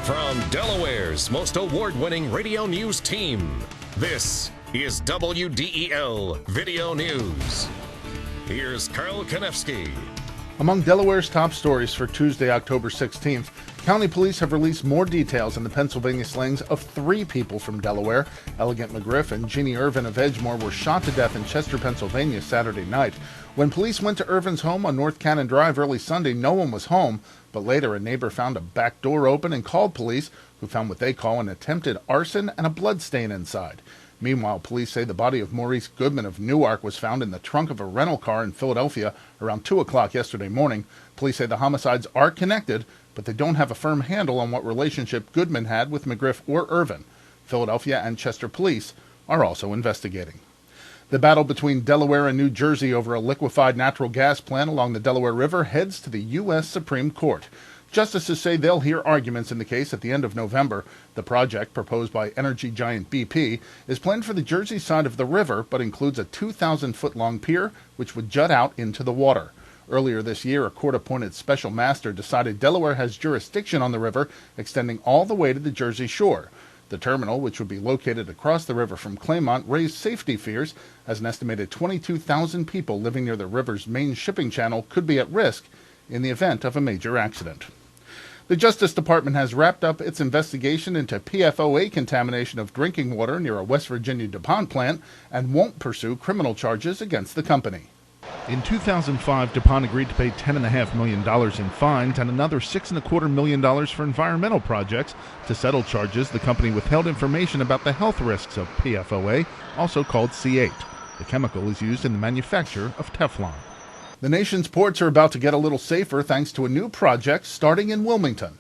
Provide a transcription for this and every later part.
From Delaware's most award-winning radio news team, this is WDEL Video News. Here's Carl Konevsky. Among Delaware's top stories for Tuesday, October 16th, county police have released more details in the Pennsylvania slayings of 3 people from Delaware. Elegant McGriff and Jeannie Irvin of Edgemore were shot to death in Chester, Pennsylvania Saturday night. When police went to Irvin's home on North Cannon Drive early Sunday, no one was home, but later a neighbor found a back door open and called police, who found what they call an attempted arson and a blood stain inside. Meanwhile, police say the body of Maurice Goodman of Newark was found in the trunk of a rental car in Philadelphia around 2 o'clock yesterday morning. Police say the homicides are connected, but they don't have a firm handle on what relationship Goodman had with McGriff or Irvin. Philadelphia and Chester police are also investigating. The battle between Delaware and New Jersey over a liquefied natural gas plant along the Delaware River heads to the U.S. Supreme Court. Justices say they'll hear arguments in the case at the end of November. The project, proposed by energy giant BP, is planned for the Jersey side of the river, but includes a 2,000-foot-long pier, which would jut out into the water. Earlier this year, a court-appointed special master decided Delaware has jurisdiction on the river, extending all the way to the Jersey shore. The terminal, which would be located across the river from Claymont, raised safety fears, as an estimated 22,000 people living near the river's main shipping channel could be at risk in the event of a major accident. The Justice Department has wrapped up its investigation into PFOA contamination of drinking water near a West Virginia DuPont plant and won't pursue criminal charges against the company. In 2005, DuPont agreed to pay $10.5 million in fines and another $6.25 million for environmental projects to settle charges the company withheld information about the health risks of PFOA, also called C8. The chemical is used in the manufacture of Teflon. The nation's ports are about to get a little safer thanks to a new project starting in Wilmington.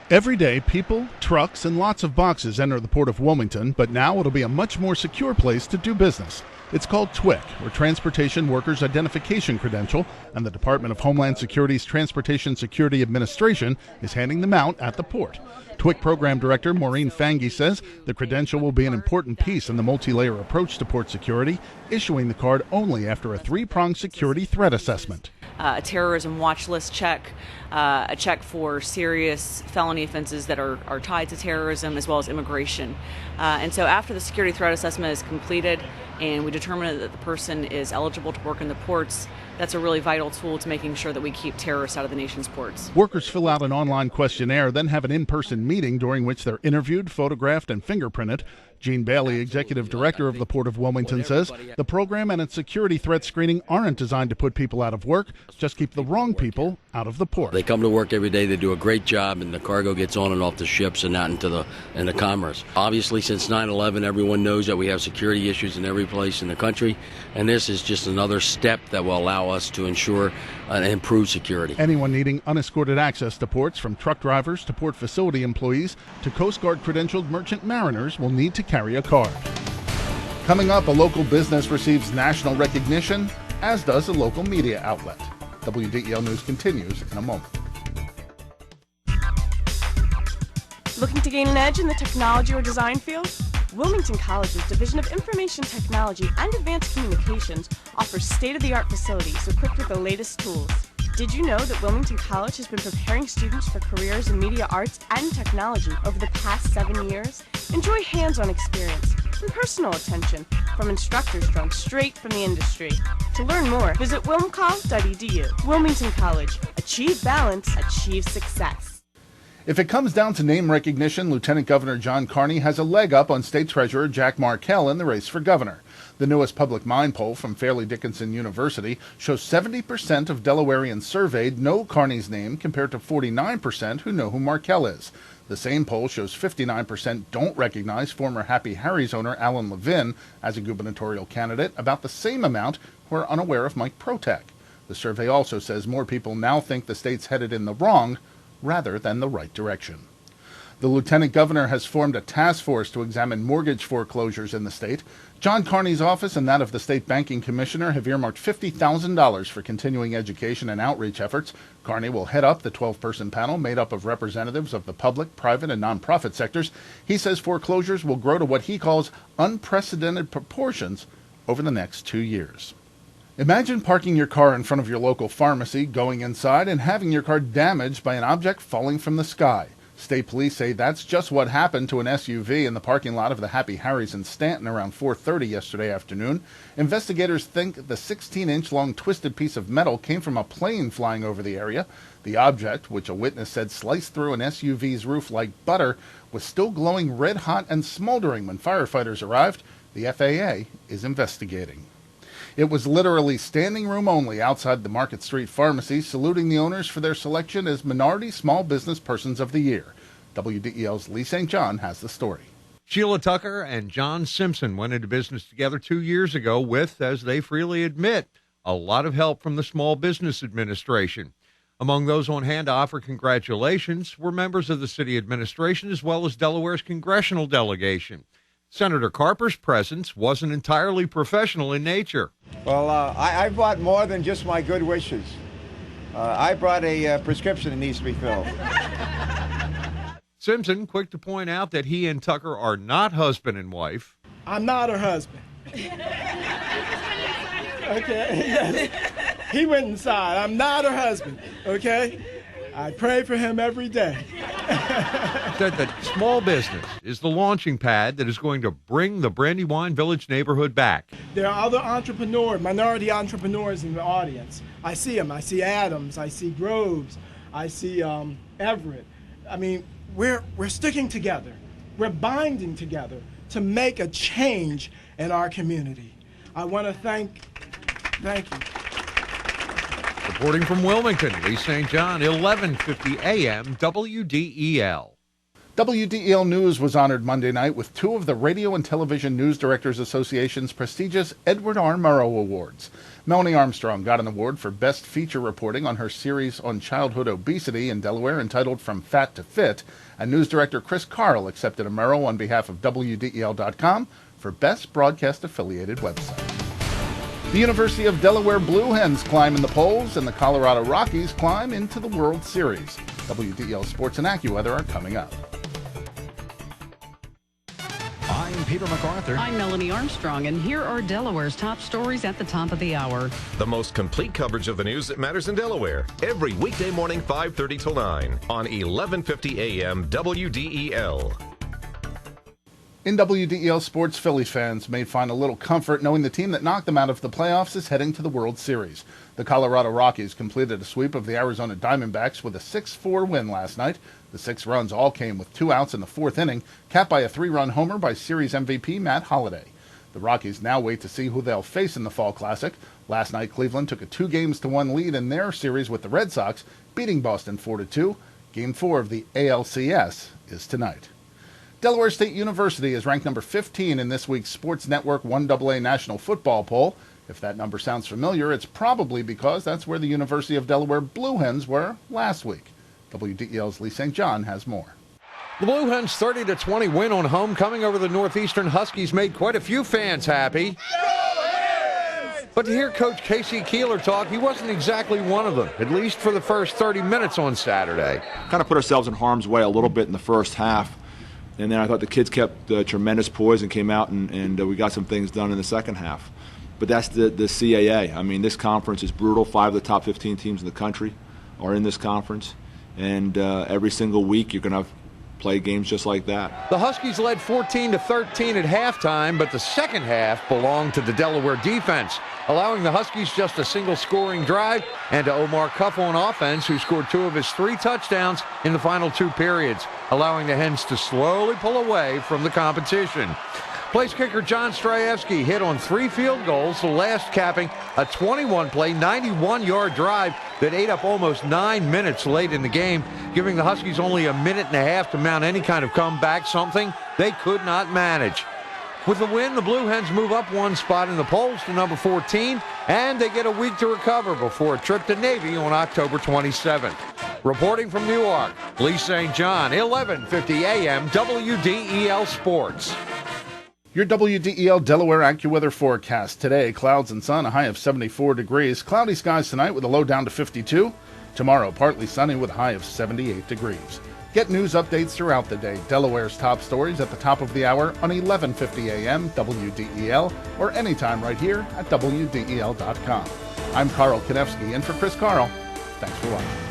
Every day, people, trucks, and lots of boxes enter the port of Wilmington, but now it'll be a much more secure place to do business. It's called TWIC, or Transportation Workers Identification Credential, and the Department of Homeland Security's Transportation Security Administration is handing them out at the port. TWIC Program Director Maureen Fange says the credential will be an important piece in the multi-layer approach to port security, issuing the card only after a 3-pronged security threat assessment. A terrorism watch list check, a check for serious felony offenses that are tied to terrorism, as well as immigration. And so after the security threat assessment is completed and we determine that the person is eligible to work in the ports, that's a really vital tool to making sure that we keep terrorists out of the nation's ports. Workers fill out an online questionnaire, then have an in-person meeting during which they're interviewed, photographed, and fingerprinted. Gene Bailey, executive director of the Port of Wilmington, says the program and its security threat screening aren't designed to put people out of work, just keep the wrong people out of the port. They come to work every day, they do a great job, and the cargo gets on and off the ships and out into the commerce. Obviously, since 9/11, everyone knows that we have security issues in every place in the country, and this is just another step that will allow us to ensure and improve security. Anyone needing unescorted access to ports, from truck drivers to port facility employees to Coast Guard credentialed merchant mariners, will need to carry a card. Coming up, a local business receives national recognition, as does a local media outlet. WDEL News continues in a moment. Looking to gain an edge in the technology or design field? Wilmington College's Division of Information Technology and Advanced Communications offers state-of-the-art facilities equipped with the latest tools. Did you know that Wilmington College has been preparing students for careers in media arts and technology over the past 7 years? Enjoy hands-on experience and personal attention from instructors drawn straight from the industry. To learn more, visit wilmcol.edu. Wilmington College. Achieve balance, achieve success. If it comes down to name recognition, Lieutenant Governor John Carney has a leg up on State Treasurer Jack Markell in the race for governor. The newest public mind poll from Fairleigh Dickinson University shows 70% of Delawareans surveyed know Carney's name compared to 49% who know who Markell is. The same poll shows 59% don't recognize former Happy Harry's owner Alan Levin as a gubernatorial candidate, about the same amount who are unaware of Mike Protak. The survey also says more people now think the state's headed in the wrong rather than the right direction. The lieutenant governor has formed a task force to examine mortgage foreclosures in the state. John Carney's office and that of the state banking commissioner have earmarked $50,000 for continuing education and outreach efforts. Carney will head up the 12-person panel made up of representatives of the public, private, and nonprofit sectors. He says foreclosures will grow to what he calls unprecedented proportions over the next 2 years. Imagine parking your car in front of your local pharmacy, going inside, and having your car damaged by an object falling from the sky. State police say that's just what happened to an SUV in the parking lot of the Happy Harry's in Stanton around 4:30 yesterday afternoon. Investigators think the 16-inch long twisted piece of metal came from a plane flying over the area. The object, which a witness said sliced through an SUV's roof like butter, was still glowing red hot and smoldering when firefighters arrived. The FAA is investigating. It was literally standing room only outside the Market Street Pharmacy, saluting the owners for their selection as Minority Small Business Persons of the Year. WDEL's Lee St. John has the story. Sheila Tucker and John Simpson went into business together 2 years ago with, as they freely admit, a lot of help from the Small Business Administration. Among those on hand to offer congratulations were members of the city administration as well as Delaware's congressional delegation. Senator Carper's presence wasn't entirely professional in nature. Well, I brought more than just my good wishes. I brought a prescription that needs to be filled. Simpson, quick to point out that he and Tucker are not husband and wife. I'm not her husband. Okay? He went inside. I'm not her husband. Okay? I pray for him every day. Said that small business is the launching pad that is going to bring the Brandywine Village neighborhood back. There are other entrepreneurs, minority entrepreneurs in the audience. I see them. I see Adams. I see Groves. I see Everett. I mean, we're sticking together. We're binding together to make a change in our community. I want to thank you. Reporting from Wilmington, Lee St. John, 1150 AM, WDEL. WDEL News was honored Monday night with two of the Radio and Television News Directors Association's prestigious Edward R. Murrow Awards. Melanie Armstrong got an award for Best Feature Reporting on her series on childhood obesity in Delaware entitled From Fat to Fit, and News Director Chris Carl accepted a Murrow on behalf of WDEL.com for Best Broadcast Affiliated Website. The University of Delaware Blue Hens climb in the polls, and the Colorado Rockies climb into the World Series. WDEL Sports and AccuWeather are coming up. I'm Peter MacArthur. I'm Melanie Armstrong, and here are Delaware's top stories at the top of the hour. The most complete coverage of the news that matters in Delaware. Every weekday morning, 5:30 till 9 on 1150 AM WDEL. In WDEL sports, Phillies fans may find a little comfort knowing the team that knocked them out of the playoffs is heading to the World Series. The Colorado Rockies completed a sweep of the Arizona Diamondbacks with a 6-4 win last night. The 6 runs all came with 2 outs in the 4th inning, capped by a 3-run homer by series MVP Matt Holliday. The Rockies now wait to see who they'll face in the Fall Classic. Last night, Cleveland took a 2-1 lead in their series with the Red Sox, beating Boston 4-2. Game 4 of the ALCS is tonight. Delaware State University is ranked number 15 in this week's Sports Network 1AA National Football Poll. If that number sounds familiar, it's probably because that's where the University of Delaware Blue Hens were last week. WDEL's Lee St. John has more. The Blue Hens' 30-20 win on homecoming over the Northeastern Huskies made quite a few fans happy. But to hear Coach Casey Keeler talk, he wasn't exactly one of them, at least for the first 30 minutes on Saturday. Kind of put ourselves in harm's way a little bit in the first half. And then I thought the kids kept tremendous poise and came out and we got some things done in the second half. But that's the CAA. I mean, this conference is brutal. 5 of the top 15 teams in the country are in this conference. And every single week you're going to play games just like that. The Huskies led 14-13 at halftime, but the second half belonged to the Delaware defense, allowing the Huskies just a single scoring drive, and to Omar Cuff on offense, who scored 2 of his 3 touchdowns in the final 2 periods, allowing the Hens to slowly pull away from the competition. Place kicker John Strajewski hit on 3 field goals, the last capping a 21-play, 91-yard drive that ate up almost 9 minutes late in the game, giving the Huskies only a minute and a half to mount any kind of comeback, something they could not manage. With the win, the Blue Hens move up 1 spot in the polls to number 14, and they get a week to recover before a trip to Navy on October 27th. Reporting from Newark, Lee St. John, 1150 AM WDEL Sports. Your WDEL Delaware AccuWeather forecast. Today, clouds and sun, a high of 74 degrees. Cloudy skies tonight with a low down to 52. Tomorrow, partly sunny with a high of 78 degrees. Get news updates throughout the day. Delaware's top stories at the top of the hour on 1150 AM WDEL or anytime right here at WDEL.com. I'm Carl Konevsky in for Chris Carl. Thanks for watching.